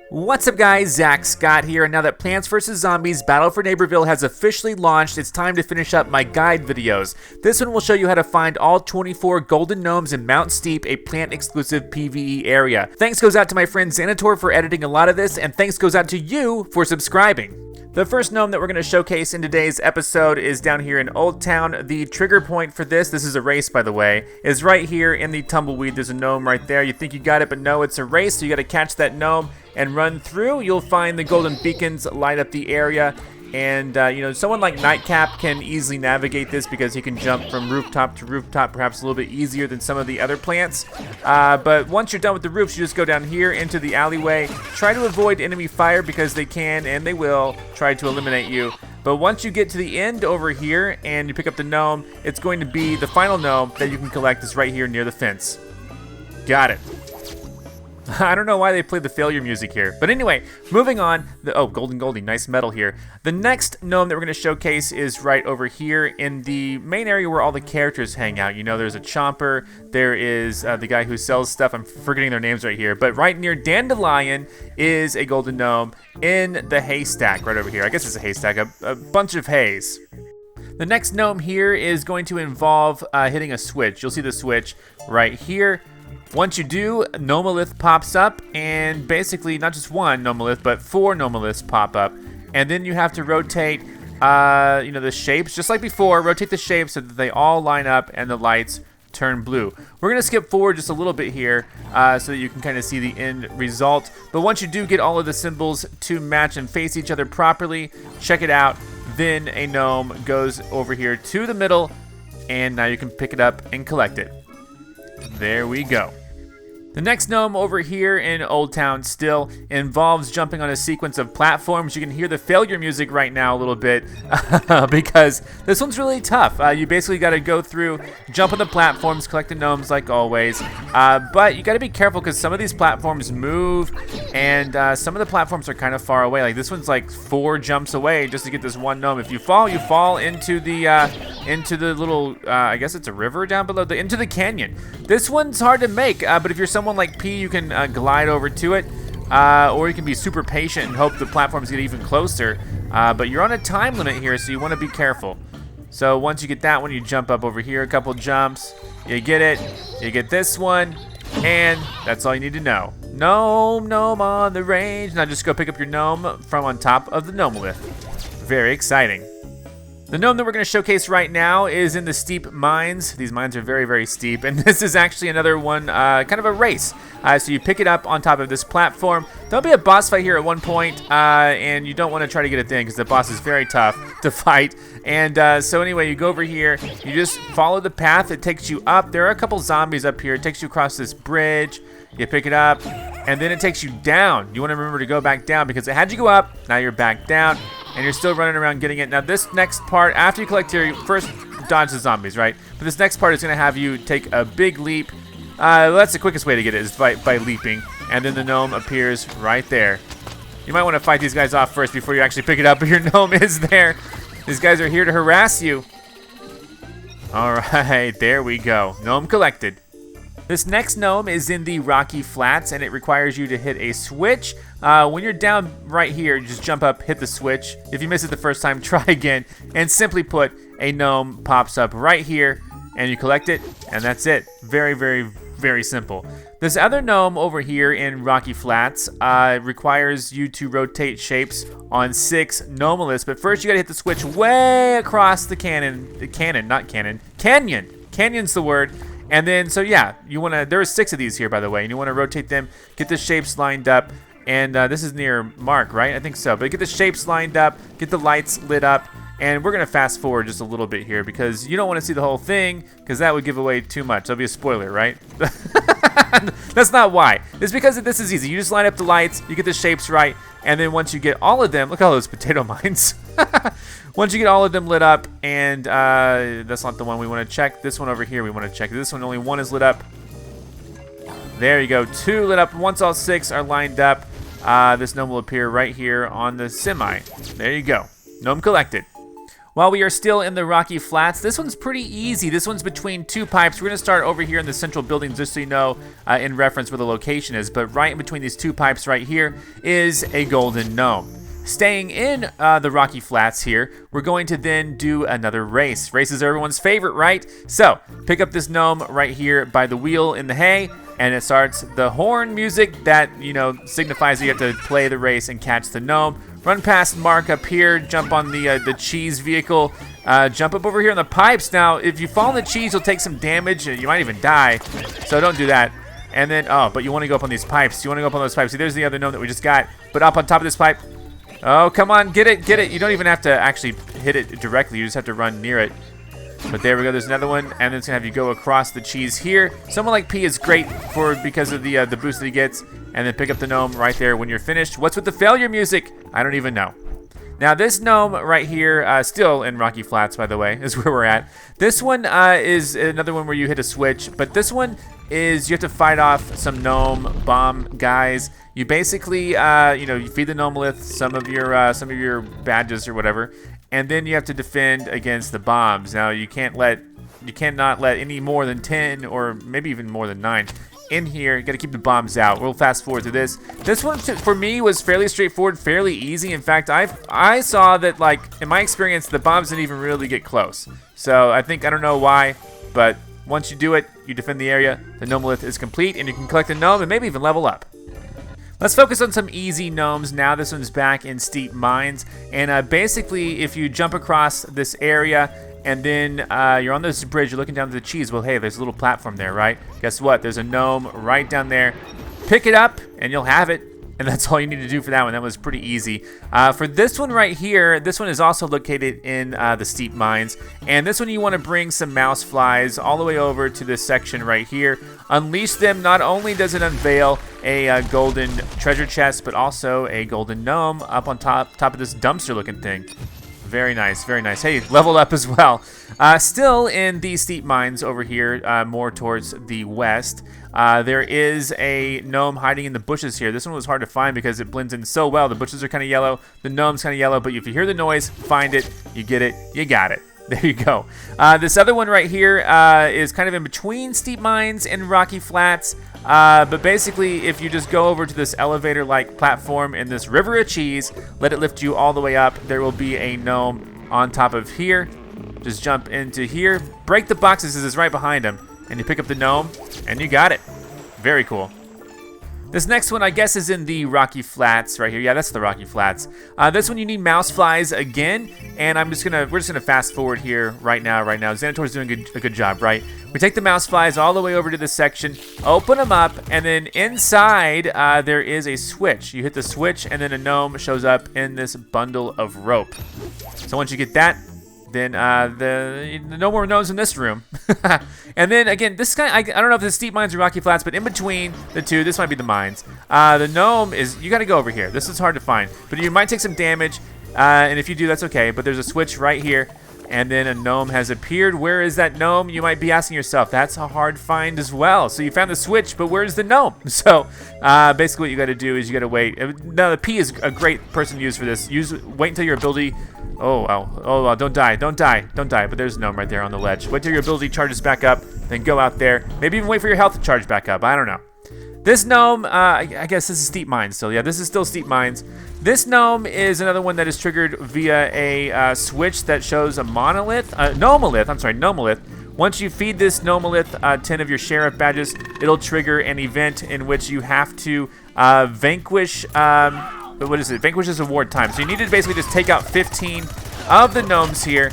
What's up guys, Zack Scott here, and now that Plants vs. Zombies Battle for Neighborville has officially launched, it's time to finish up my guide videos. This one will show you how to find all 24 golden gnomes in Mount Steep, a plant-exclusive PvE area. Thanks goes out to my friend Xanator for editing a lot of this, and thanks goes out to you for subscribing. The first gnome that we're going to showcase in today's episode is down here in Old Town. The trigger point for this is a race by the way, is right here in the tumbleweed. There's a gnome right there. You think you got it, but no, it's a race, so you got to catch that gnome and run through. You'll find the golden beacons light up the area, and someone like Nightcap can easily navigate this because he can jump from rooftop to rooftop, perhaps a little bit easier than some of the other plants. But once you're done with the roofs, you just go down here into the alleyway. Try to avoid enemy fire because they can and they will try to eliminate you. But once you get to the end over here and you pick up the gnome, it's going to be the final gnome that you can collect is right here near the fence. Got it. I don't know why they played the failure music here. But anyway, moving on. Golden Goldie, nice metal here. The next gnome that we're going to showcase is right over here in the main area where all the characters hang out. You know, there's a Chomper. There is the guy who sells stuff. I'm forgetting their names right here. But right near Dandelion is a golden gnome in the haystack right over here. I guess it's a haystack, a bunch of hays. The next gnome here is going to involve hitting a switch. You'll see the switch right here. Once you do, Gnomelith pops up, and basically not just one Gnomelith, but 4 Gnomeliths pop up. And then you have to rotate, the shapes, just like before, rotate the shapes so that they all line up and the lights turn blue. We're going to skip forward just a little bit here so that you can kind of see the end result. But once you do get all of the symbols to match and face each other properly, check it out. Then a gnome goes over here to the middle, and now you can pick it up and collect it. There we go. The next gnome over here in Old Town still involves jumping on a sequence of platforms. You can hear the failure music right now a little bit because this one's really tough. You basically got to go through, jump on the platforms, collect the gnomes like always. But you got to be careful because some of these platforms move and some of the platforms are kind of far away. Like this one's like 4 jumps away just to get this one gnome. If you fall into the little, I guess it's a river down below, into the canyon. This one's hard to make, but if you're someone like P, you can glide over to it, or you can be super patient and hope the platforms get even closer. But you're on a time limit here, so you want to be careful. So once you get that one, you jump up over here, a couple jumps, you get it, you get this one, and that's all you need to know. Gnome on the range. Now just go pick up your gnome from on top of the Gnomelith. Very exciting. The gnome that we're going to showcase right now is in the steep mines. These mines are very, very steep, and this is actually another one, kind of a race. So you pick it up on top of this platform. There'll be a boss fight here at one point, and you don't want to try to get it in because the boss is very tough to fight. And so anyway, you go over here, you just follow the path. It takes you up. There are a couple zombies up here. It takes you across this bridge. You pick it up, and then it takes you down. You want to remember to go back down because it had you go up. Now you're back down. And you're still running around getting it. Now this next part, after you collect here, you first dodge the zombies, right? But this next part is going to have you take a big leap. That's the quickest way to get it is by leaping. And then the gnome appears right there. You might want to fight these guys off first before you actually pick it up, but your gnome is there. These guys are here to harass you. All right, there we go. Gnome collected. This next gnome is in the Rocky Flats, and it requires you to hit a switch. When you're down right here, you just jump up, hit the switch. If you miss it the first time, try again. And simply put, a gnome pops up right here, and you collect it, and that's it. Very, very, very simple. This other gnome over here in Rocky Flats requires you to rotate shapes on 6 Gnomeliths. But first, you gotta hit the switch way across the canyon. Canyon. Canyon's the word. And then, so yeah, there are 6 of these here, by the way, and you want to rotate them, get the shapes lined up, and this is near Mark, right? I think so, but get the shapes lined up, get the lights lit up, and we're going to fast forward just a little bit here because you don't want to see the whole thing because that would give away too much. That'll be a spoiler, right? That's not why. It's because this is easy. You just line up the lights, you get the shapes right, and then once you get all of them, look at all those potato mines. Once you get all of them lit up, and that's not the one we want to check. This one over here we want to check. This one, only 1 is lit up. There you go, 2 lit up. Once all 6 are lined up, this gnome will appear right here on the semi. There you go. Gnome collected. While we are still in the Rocky Flats, this one's pretty easy. This one's between two pipes. We're gonna start over here in the central building just so you know in reference where the location is. But right in between these two pipes right here is a golden gnome. Staying in the Rocky Flats here, we're going to then do another race. Races are everyone's favorite, right? So, pick up this gnome right here by the wheel in the hay, and it starts the horn music that, you know, signifies that you have to play the race and catch the gnome. Run past Mark up here, jump on the cheese vehicle, jump up over here on the pipes. Now, if you fall in the cheese, you'll take some damage, and you might even die, so don't do that. And then, oh, but you want to go up on these pipes. You want to go up on those pipes. See, there's the other gnome that we just got, but up on top of this pipe. Oh, come on, get it, get it. You don't even have to actually hit it directly. You just have to run near it. But there we go, there's another one, and then it's gonna have you go across the cheese here. Someone like P is great because of the boost that he gets, and then pick up the gnome right there when you're finished. What's with the failure music? I don't even know. Now this gnome right here, still in Rocky Flats, by the way, is where we're at. This one is another one where you hit a switch, but this one is you have to fight off some gnome bomb guys. You basically, you know, you feed the gnomelith some of your badges or whatever, and then you have to defend against the bombs. Now you cannot let any more than 10 or maybe even more than 9 in here. You got to keep the bombs out. We'll fast forward to this. This one for me was fairly straightforward, fairly easy. In fact, I saw that, like, in my experience, the bombs didn't even really get close. So I don't know why, but once you do it, you defend the area, the gnomelith is complete, and you can collect a gnome and maybe even level up. Let's focus on some easy gnomes now. This one's back in Steep Mines, and basically, if you jump across this area, and then you're on this bridge, you're looking down to the cheese. Well, hey, there's a little platform there, right? Guess what? There's a gnome right down there. Pick it up, and you'll have it. And that's all you need to do for that one. That was pretty easy. For this one right here, this one is also located in the Steep Mines. And this one you want to bring some mouse flies all the way over to this section right here. Unleash them. Not only does it unveil a golden treasure chest, but also a golden gnome up on top of this dumpster looking thing. Very nice, very nice. Hey, level up as well. Still in the Steep Mines over here, more towards the west. There is a gnome hiding in the bushes here. This one was hard to find because it blends in so well. The bushes are kind of yellow, the gnome's kind of yellow, but if you hear the noise, find it, you get it, you got it. There you go. This other one right here is kind of in between Steep Mines and Rocky Flats. But basically, if you just go over to this elevator-like platform in this river of cheese, let it lift you all the way up, there will be a gnome on top of here. Just jump into here, break the boxes as it's right behind him, and you pick up the gnome, and you got it. Very cool. This next one, I guess, is in the Rocky Flats right here. Yeah, that's the Rocky Flats. This one you need mouse flies again, and we're just gonna fast forward here right now. Xanator's doing a good job, right? We take the mouse flies all the way over to this section, open them up, and then inside there is a switch. You hit the switch, and then a gnome shows up in this bundle of rope. So once you get that, then no more gnomes in this room. And then again, this guy, I don't know if it's Steep Mines or Rocky Flats, but in between the two, this might be the mines. The gnome is, you gotta go over here. This is hard to find, but you might take some damage, and if you do, that's okay. But there's a switch right here, and then a gnome has appeared. Where is that gnome? You might be asking yourself. That's a hard find as well. So you found the switch, but where's the gnome? So basically what you gotta do is you gotta wait. Now the P is a great person to use for this. Wait until your ability, oh wow, don't die. But there's a gnome right there on the ledge. Wait till your ability charges back up, then go out there. Maybe even wait for your health to charge back up. I don't know. This gnome, I guess this is Steep Mines still. Yeah, this is still Steep Mines. This gnome is another one that is triggered via a switch that shows a gnomelith. Once you feed this gnomelith 10 of your sheriff badges, it'll trigger an event in which you have to vanquish, Vanquish is award time. So you need to basically just take out 15 of the gnomes here,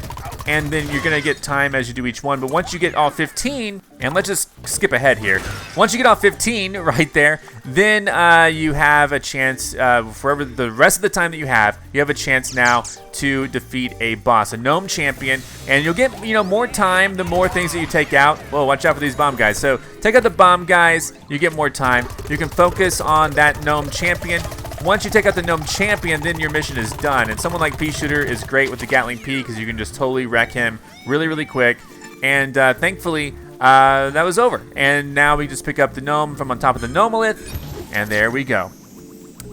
and then you're gonna get time as you do each one. But once you get all 15, and let's just skip ahead here. Once you get all 15 right there, then you have a chance, for the rest of the time that you have a chance now to defeat a boss, a gnome champion, and you'll get, more time the more things that you take out. Whoa, watch out for these bomb guys. So take out the bomb guys, you get more time. You can focus on that gnome champion. Once you take out the gnome champion, then your mission is done. And someone like Pea Shooter is great with the Gatling P because you can just totally wreck him really, really quick. And thankfully, that was over. And now we just pick up the gnome from on top of the gnomelith, and there we go.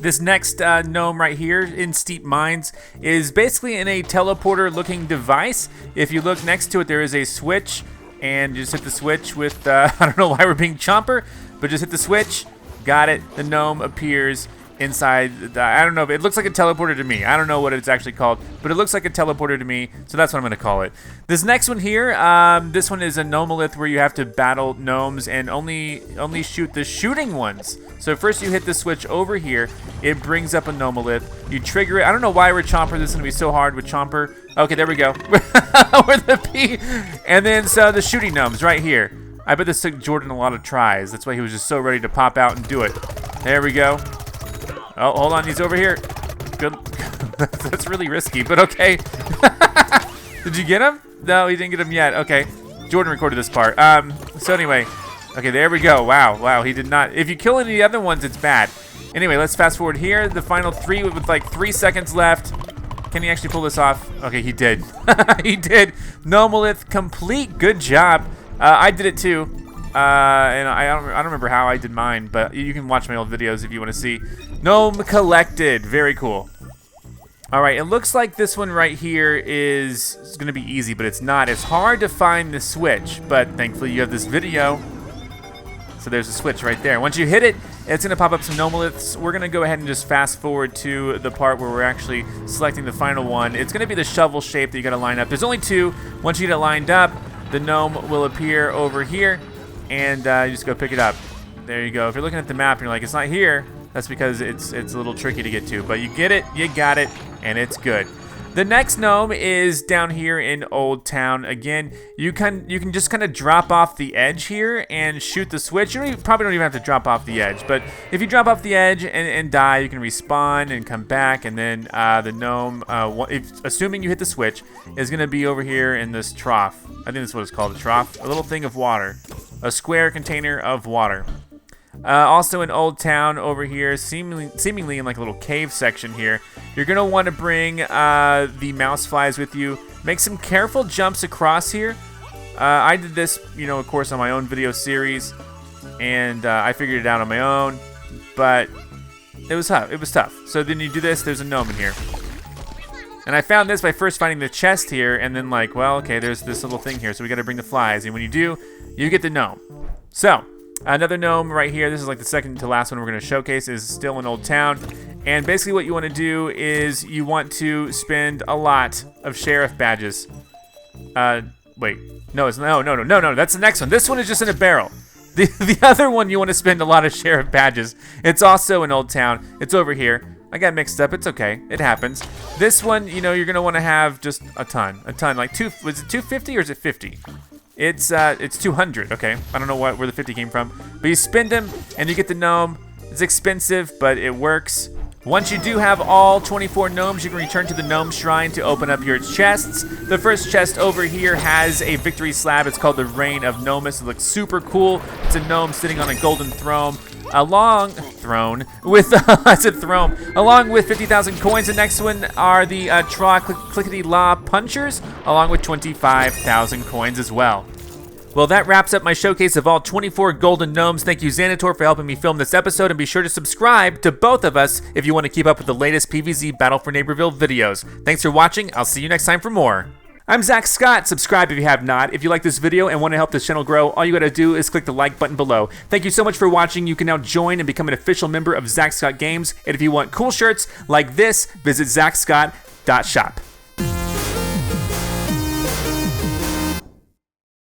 This next gnome right here in Steep Mines is basically in a teleporter looking device. If you look next to it, there is a switch, and just hit the switch with, I don't know why we're being chomper, but just hit the switch, got it, the gnome appears inside, I don't know, it looks like a teleporter to me. I don't know what it's actually called, but it looks like a teleporter to me, so that's what I'm gonna call it. This next one here, this one is a gnomelith where you have to battle gnomes and only shoot the shooting ones. So first you hit the switch over here, it brings up a gnomelith, you trigger it. I don't know why we're chomper, this is gonna be so hard with chomper. Okay, there we go, with the P. And then so the shooting gnomes right here. I bet this took Jordan a lot of tries, that's why he was just so ready to pop out and do it. There we go. Oh, hold on, he's over here. Good. That's really risky, but okay. Did you get him? No, he didn't get him yet. Okay. Jordan recorded this part. So anyway. Okay, there we go. Wow, he did not. If you kill any of the other ones, it's bad. Anyway, let's fast forward here. The final 3 with like 3 seconds left. Can he actually pull this off? Okay, he did. He did. Gnomelith complete. Good job. I did it too. And I don't remember how I did mine, but you can watch my old videos if you want to see. Gnome collected. Very cool. All right, it looks like this one right here is going to be easy, but it's not. It's hard to find the switch, but thankfully you have this video. So there's a switch right there. Once you hit it, it's going to pop up some gnomeliths. We're going to go ahead and just fast forward to the part where we're actually selecting the final one. It's going to be the shovel shape that you got to line up. There's only 2. Once you get it lined up, the gnome will appear over here, and you just go pick it up. There you go. If you're looking at the map and you're like, it's not here, that's because it's a little tricky to get to. But you get it, you got it, and it's good. The next gnome is down here in Old Town. Again, you can just kind of drop off the edge here and shoot the switch. You probably don't even have to drop off the edge, but if you drop off the edge and die, you can respawn and come back, and then the gnome, assuming you hit the switch, is going to be over here in this trough. I think that's what it's called, a trough. A little thing of water. A square container of water. Also in Old Town over here, seemingly in like a little cave section here, you're going to want to bring the mouse flies with you. Make some careful jumps across here. I did this, of course, on my own video series, and I figured it out on my own, but it was tough. It was tough. So then you do this, there's a gnome in here. And I found this by first finding the chest here, and then like, well, okay, there's this little thing here, so we got to bring the flies, and when you do, you get the gnome. So, another gnome right here, this is like the second to last one we're going to showcase, is still in Old Town. And basically what you want to do is you want to spend a lot of sheriff badges. Wait, no, that's the next one. This one is just in a barrel. The other one you want to spend a lot of sheriff badges. It's also in Old Town. It's over here. I got mixed up. It's okay. It happens. This one, you're going to want to have just a ton. Like was it 250 or is it 50? It's 200, okay? I don't know where the 50 came from. But you spend them, and you get the gnome. It's expensive, but it works. Once you do have all 24 gnomes, you can return to the gnome shrine to open up your chests. The first chest over here has a victory slab. It's called the Reign of Gnomus. It looks super cool. It's a gnome sitting on a golden throne. Along with 50,000 coins. The next one are the Clickety-La Punchers, along with 25,000 coins as well. Well, that wraps up my showcase of all 24 golden gnomes. Thank you, Xanator, for helping me film this episode, and be sure to subscribe to both of us if you want to keep up with the latest PvZ Battle for Neighborville videos. Thanks for watching. I'll see you next time for more. I'm Zack Scott. Subscribe if you have not. If you like this video and want to help this channel grow, all you gotta do is click the like button below. Thank you so much for watching. You can now join and become an official member of ZackScottGames. And if you want cool shirts like this, visit ZackScott.shop.